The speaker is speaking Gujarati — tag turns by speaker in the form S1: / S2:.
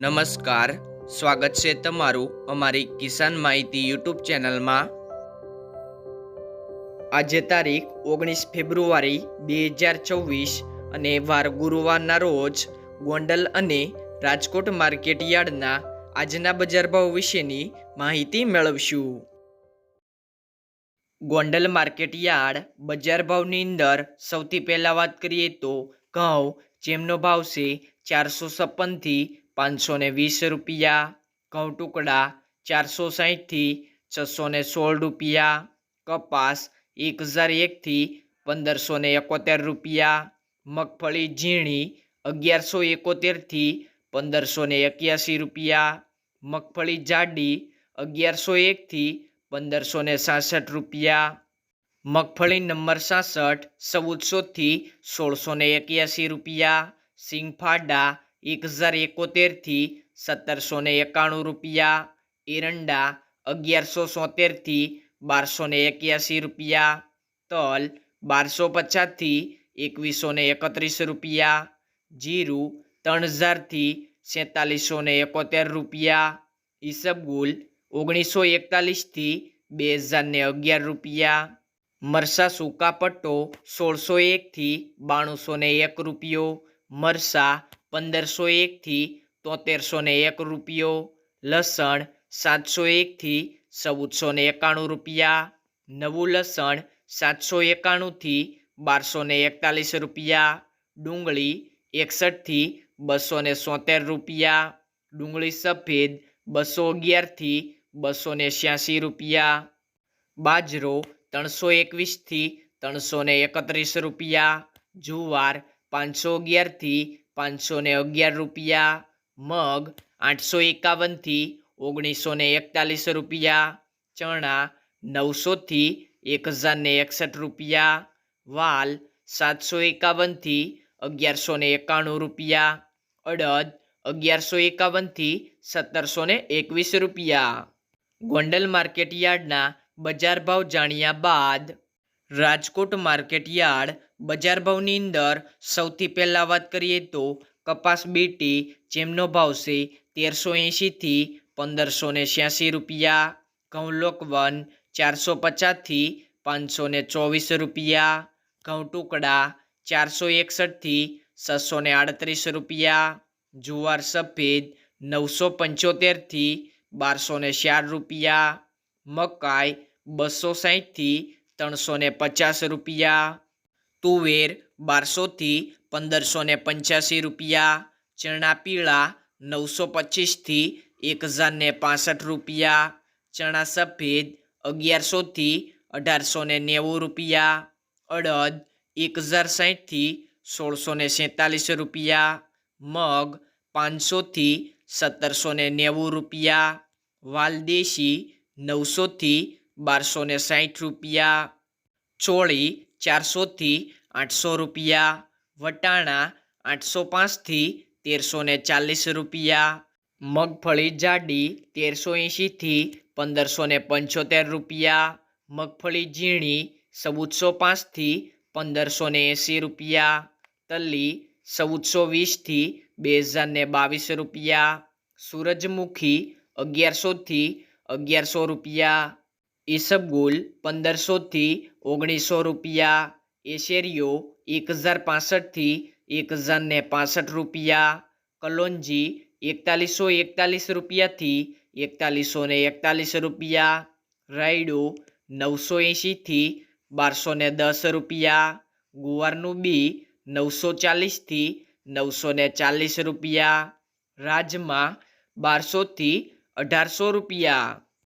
S1: નમસ્કાર. સ્વાગત છે તમારું અમારી કિસાન માહિતી યુટ્યુબ ચેનલમાં. આજે તારીખ 19 ફેબ્રુઆરી 2024 અને વાર ગુરુવારના રોજ ગોંડલ અને રાજકોટ માર્કેટ યાર્ડના આજના બજાર ભાવ વિશેની માહિતી મેળવશું. ગોંડલ માર્કેટ યાર્ડ બજાર ભાવની અંદર સૌથી પહેલાં વાત કરીએ તો ઘઉં જેમનો ભાવ છે 456 થી 520 રૂપિયા, ઘઉં ટુકડા 460 થી 616 રૂપિયા, કપાસ 1001 થી 1571 રૂપિયા, મગફળી ઝીણી 1171 થી 1581 રૂપિયા, મગફળી જાડી 1101 થી 1566 રૂપિયા, મગફળી નંબર 66 1400 થી 1681 રૂપિયા, સિંગફાડા 1071 થી 1791 રૂપિયા, એરંડા 1173 થી 1281 રૂપિયા, તલ 1250 થી 2131 રૂપિયા, જીરું 3000 થી 4771 રૂપિયા, ઈસબગુલ 1941 થી 2011 રૂપિયા, મરસા સૂકા પટ્ટો 1601 થી 9201 રૂપિયો, મરસા 1501 થી 7301 રૂપિયો, લસણ 701 થી 1491 રૂપિયા, નવું લસણ 791 થી 1241 રૂપિયા, ડુંગળી 61 થી 273 રૂપિયા, ડુંગળી સફેદ 211 થી 286 રૂપિયા, બાજરો 321 થી 331 રૂપિયા, જુવાર 511 થી 511 રૂપિયા, મગ 851 થી 1941 રૂપિયા, ચણા 900 થી 1061 રૂપિયા, વાલ 751 થી 1191 રૂપિયા, અડદ 1151 થી 1721 રૂપિયા. ગોંડલ માર્કેટ યાર્ડના બજાર ભાવ જાણ્યા બાદ રાજકોટ માર્કેટ યાર્ડ બજાર ભાવની અંદર સૌથી પહેલાં વાત કરીએ તો કપાસ બીટી જેમનો ભાવ છે 1380 થી 1586 રૂપિયા, ઘઉં લોકવન 450 થી 524 રૂપિયા, ઘઉં ટુકડા 461 થી 638 રૂપિયા, જુવાર સફેદ 975 થી 1204 રૂપિયા, મકાઈ 260 થી 350 રૂપિયા, તુવેર 1200 થી 1585 રૂપિયા, ચણા પીળા 925 થી 1065 રૂપિયા, ચણા સફેદ 1100 થી 1890 રૂપિયા, અડદ 1060 થી 1647 રૂપિયા, મગ 500 થી 1790 રૂપિયા, વાલદેશી 900 થી 1260 રૂપિયા, ચોળી 400 થી 800 રૂપિયા, વટાણા 805 થી 1340 રૂપિયા, મગફળી જાડી 1380 થી 1575 રૂપિયા, મગફળી ઝીણી 1405 થી 1580 રૂપિયા, તલી 1420 થી 2022 રૂપિયા, સૂરજમુખી 1100 થી 1100 રૂપિયા, ઈસબગુલ 1500 થી 1900 રૂપિયા, એશેરિયો 1065 થી 1065 રૂપિયા, કલોંજી 4141 રૂપિયાથી 4141 રૂપિયા, રાયડો 980 થી 1210 રૂપિયા, ગુવારનું બી 940 થી 940 રૂપિયા, રાજમા 1200 થી 1800 રૂપિયા.